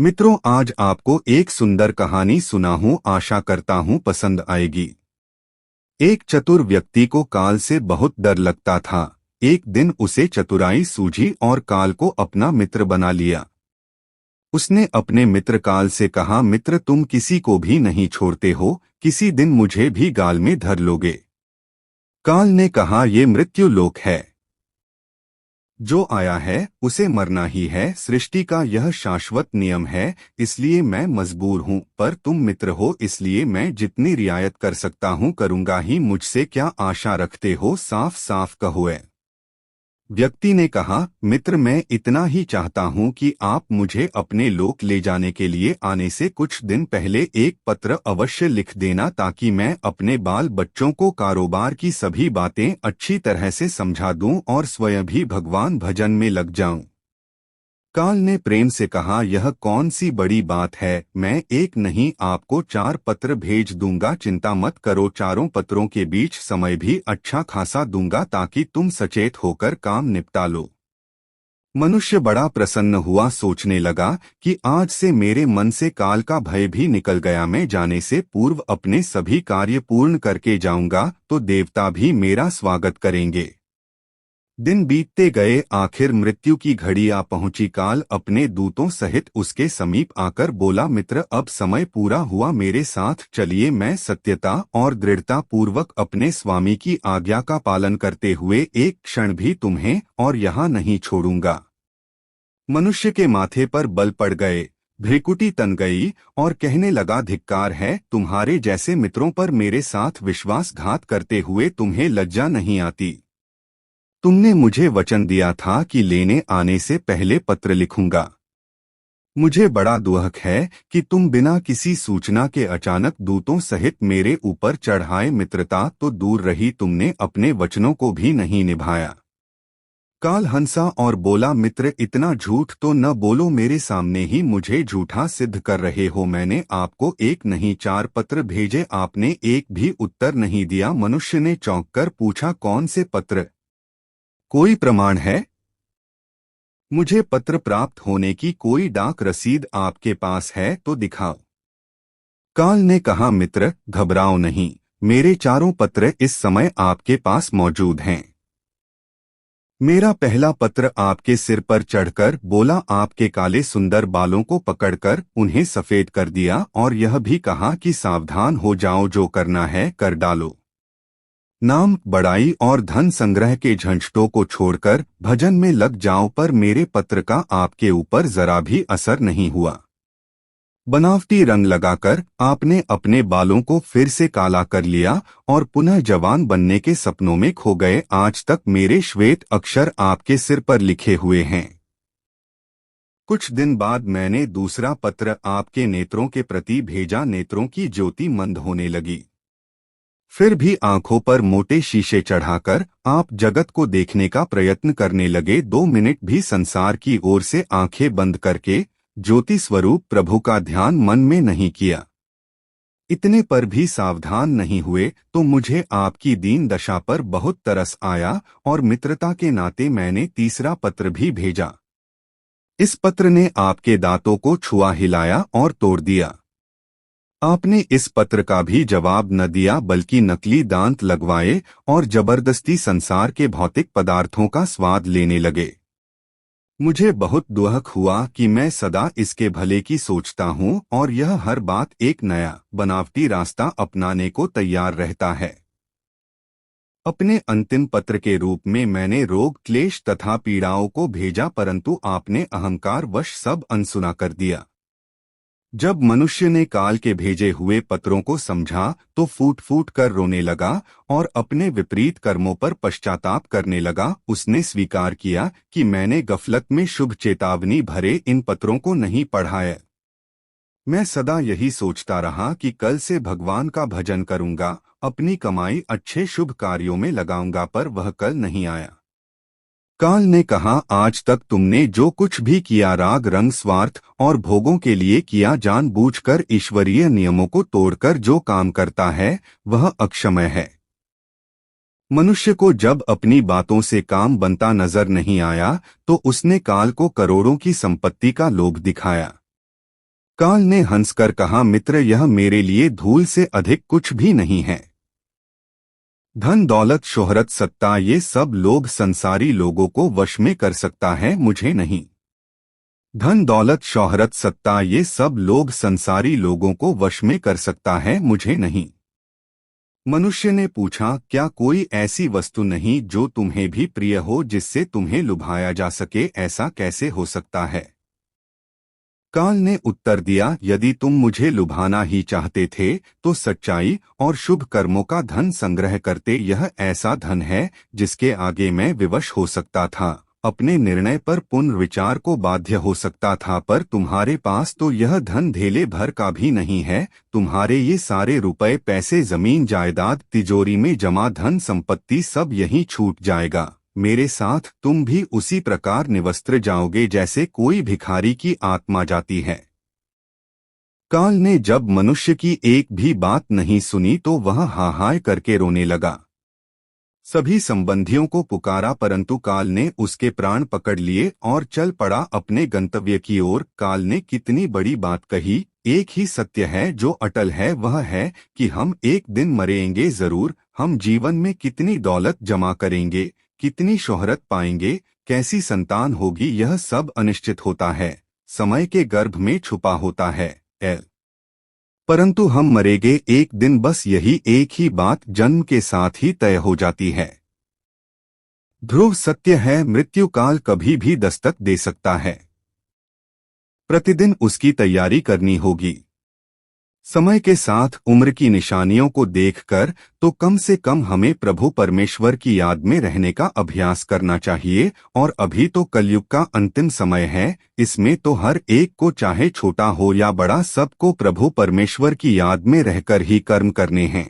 मित्रों, आज आपको एक सुंदर कहानी सुनाऊं, आशा करता हूं पसंद आएगी। एक चतुर व्यक्ति को काल से बहुत डर लगता था। एक दिन उसे चतुराई सूझी और काल को अपना मित्र बना लिया। उसने अपने मित्र काल से कहा, मित्र, तुम किसी को भी नहीं छोड़ते हो, किसी दिन मुझे भी गाल में धर लोगे। काल ने कहा, ये मृत्यु लोक है, जो आया है उसे मरना ही है, सृष्टि का यह शाश्वत नियम है, इसलिए मैं मजबूर हूँ। पर तुम मित्र हो, इसलिए मैं जितनी रियायत कर सकता हूँ करूँगा ही। मुझसे क्या आशा रखते हो, साफ साफ कहो। व्यक्ति ने कहा, मित्र, मैं इतना ही चाहता हूँ कि आप मुझे अपने लोक ले जाने के लिए आने से कुछ दिन पहले एक पत्र अवश्य लिख देना, ताकि मैं अपने बाल बच्चों को कारोबार की सभी बातें अच्छी तरह से समझा दूं और स्वयं भी भगवान भजन में लग जाऊं। काल ने प्रेम से कहा, यह कौन सी बड़ी बात है, मैं एक नहीं आपको 4 पत्र भेज दूंगा, चिंता मत करो। चारों पत्रों के बीच समय भी अच्छा खासा दूंगा, ताकि तुम सचेत होकर काम निपटा लो। मनुष्य बड़ा प्रसन्न हुआ, सोचने लगा कि आज से मेरे मन से काल का भय भी निकल गया। मैं जाने से पूर्व अपने सभी कार्य पूर्ण करके जाऊंगा, तो देवता भी मेरा स्वागत करेंगे। दिन बीतते गए, आखिर मृत्यु की घड़ी आ पहुंची। काल अपने दूतों सहित उसके समीप आकर बोला, मित्र, अब समय पूरा हुआ, मेरे साथ चलिए। मैं सत्यता और दृढ़ता पूर्वक अपने स्वामी की आज्ञा का पालन करते हुए एक क्षण भी तुम्हें और यहाँ नहीं छोड़ूंगा। मनुष्य के माथे पर बल पड़ गए, भ्रिकुटी तन गई और कहने लगा, धिक्कार है, तुम्हारे जैसे मित्रों पर मेरे साथ विश्वासघात करते हुए तुम्हें लज्जा नहीं आती। तुमने मुझे वचन दिया था कि लेने आने से पहले पत्र लिखूंगा। मुझे बड़ा दुख है कि तुम बिना किसी सूचना के अचानक दूतों सहित मेरे ऊपर चढ़ाए। मित्रता तो दूर रही, तुमने अपने वचनों को भी नहीं निभाया। काल हंसा और बोला, मित्र, इतना झूठ तो न बोलो, मेरे सामने ही मुझे झूठा सिद्ध कर रहे हो। मैंने आपको एक नहीं 4 पत्र भेजे, आपने एक भी उत्तर नहीं दिया। मनुष्य ने चौंक कर पूछा, कौन से पत्र? कोई प्रमाण है? मुझे पत्र प्राप्त होने की कोई डाक रसीद आपके पास है तो दिखाओ। काल ने कहा, मित्र, घबराओ नहीं, मेरे चारों पत्र इस समय आपके पास मौजूद हैं। मेरा पहला पत्र आपके सिर पर चढ़कर बोला, आपके काले सुंदर बालों को पकड़कर उन्हें सफेद कर दिया, और यह भी कहा कि सावधान हो जाओ, जो करना है कर डालो। नाम, बड़ाई और धन संग्रह के झंझटों को छोड़कर भजन में लग जाओ। पर मेरे पत्र का आपके ऊपर जरा भी असर नहीं हुआ। बनावटी रंग लगाकर आपने अपने बालों को फिर से काला कर लिया और पुनः जवान बनने के सपनों में खो गए। आज तक मेरे श्वेत अक्षर आपके सिर पर लिखे हुए हैं। कुछ दिन बाद मैंने दूसरा पत्र आपके नेत्रों के प्रति भेजा। नेत्रों की ज्योति मंद होने लगी। फिर भी आंखों पर मोटे शीशे चढ़ाकर आप जगत को देखने का प्रयत्न करने लगे। 2 मिनट भी संसार की ओर से आंखें बंद करके ज्योति स्वरूप प्रभु का ध्यान मन में नहीं किया। इतने पर भी सावधान नहीं हुए तो मुझे आपकी दीन दशा पर बहुत तरस आया, और मित्रता के नाते मैंने तीसरा पत्र भी भेजा। इस पत्र ने आपके दांतों को छुआ, हिलाया और तोड़ दिया। आपने इस पत्र का भी जवाब न दिया, बल्कि नकली दांत लगवाए और जबरदस्ती संसार के भौतिक पदार्थों का स्वाद लेने लगे। मुझे बहुत दुख हुआ कि मैं सदा इसके भले की सोचता हूँ, और यह हर बात एक नया बनावटी रास्ता अपनाने को तैयार रहता है। अपने अंतिम पत्र के रूप में मैंने रोग, क्लेश तथा पीड़ाओं को भेजा, परंतु आपने अहंकार वश सब अनसुना कर दिया। जब मनुष्य ने काल के भेजे हुए पत्रों को समझा तो फूट फूट कर रोने लगा और अपने विपरीत कर्मों पर पश्चाताप करने लगा। उसने स्वीकार किया कि मैंने गफलत में शुभ चेतावनी भरे इन पत्रों को नहीं पढ़ा है। मैं सदा यही सोचता रहा कि कल से भगवान का भजन करूंगा, अपनी कमाई अच्छे शुभ कार्यों में लगाऊंगा, पर वह कल नहीं आया। काल ने कहा, आज तक तुमने जो कुछ भी किया राग रंग स्वार्थ और भोगों के लिए किया, जानबूझकर ईश्वरीय नियमों को तोड़कर जो काम करता है वह अक्षमय है। मनुष्य को जब अपनी बातों से काम बनता नजर नहीं आया तो उसने काल को करोड़ों की संपत्ति का लोभ दिखाया। काल ने हंसकर कहा, मित्र, यह मेरे लिए धूल से अधिक कुछ भी नहीं है। धन, दौलत, शोहरत, सत्ता, ये सब लोग संसारी लोगों को वश में कर सकता है, मुझे नहीं। धन, दौलत, शोहरत, सत्ता, ये सब लोग संसारी लोगों को वश में कर सकता है, मुझे नहीं। मनुष्य ने पूछा, क्या कोई ऐसी वस्तु नहीं जो तुम्हें भी प्रिय हो, जिससे तुम्हें लुभाया जा सके? ऐसा कैसे हो सकता है? काल ने उत्तर दिया, यदि तुम मुझे लुभाना ही चाहते थे तो सच्चाई और शुभ कर्मों का धन संग्रह करते। यह ऐसा धन है जिसके आगे मैं विवश हो सकता था, अपने निर्णय पर पुनर्विचार को बाध्य हो सकता था, पर तुम्हारे पास तो यह धन धेले भर का भी नहीं है। तुम्हारे ये सारे रुपए, पैसे, जमीन जायदाद, तिजोरी में जमा धन संपत्ति सब यहीं छूट जाएगा। मेरे साथ तुम भी उसी प्रकार निवस्त्र जाओगे जैसे कोई भिखारी की आत्मा जाती है। काल ने जब मनुष्य की एक भी बात नहीं सुनी तो वह हाहाय करके रोने लगा। सभी संबंधियों को पुकारा, परंतु काल ने उसके प्राण पकड़ लिए और चल पड़ा अपने गंतव्य की ओर। काल ने कितनी बड़ी बात कही। एक ही सत्य है जो अटल है, वह है कि हम एक दिन मरेंगे जरूर। हम जीवन में कितनी दौलत जमा करेंगे, कितनी शोहरत पाएंगे, कैसी संतान होगी, यह सब अनिश्चित होता है, समय के गर्भ में छुपा होता है। परंतु हम मरेंगे एक दिन, बस यही एक ही बात जन्म के साथ ही तय हो जाती है। ध्रुव सत्य है, मृत्यु काल कभी भी दस्तक दे सकता है। प्रतिदिन उसकी तैयारी करनी होगी। समय के साथ उम्र की निशानियों को देखकर तो कम से कम हमें प्रभु परमेश्वर की याद में रहने का अभ्यास करना चाहिए। और अभी तो कलयुग का अंतिम समय है, इसमें तो हर एक को, चाहे छोटा हो या बड़ा, सबको प्रभु परमेश्वर की याद में रहकर ही कर्म करने हैं।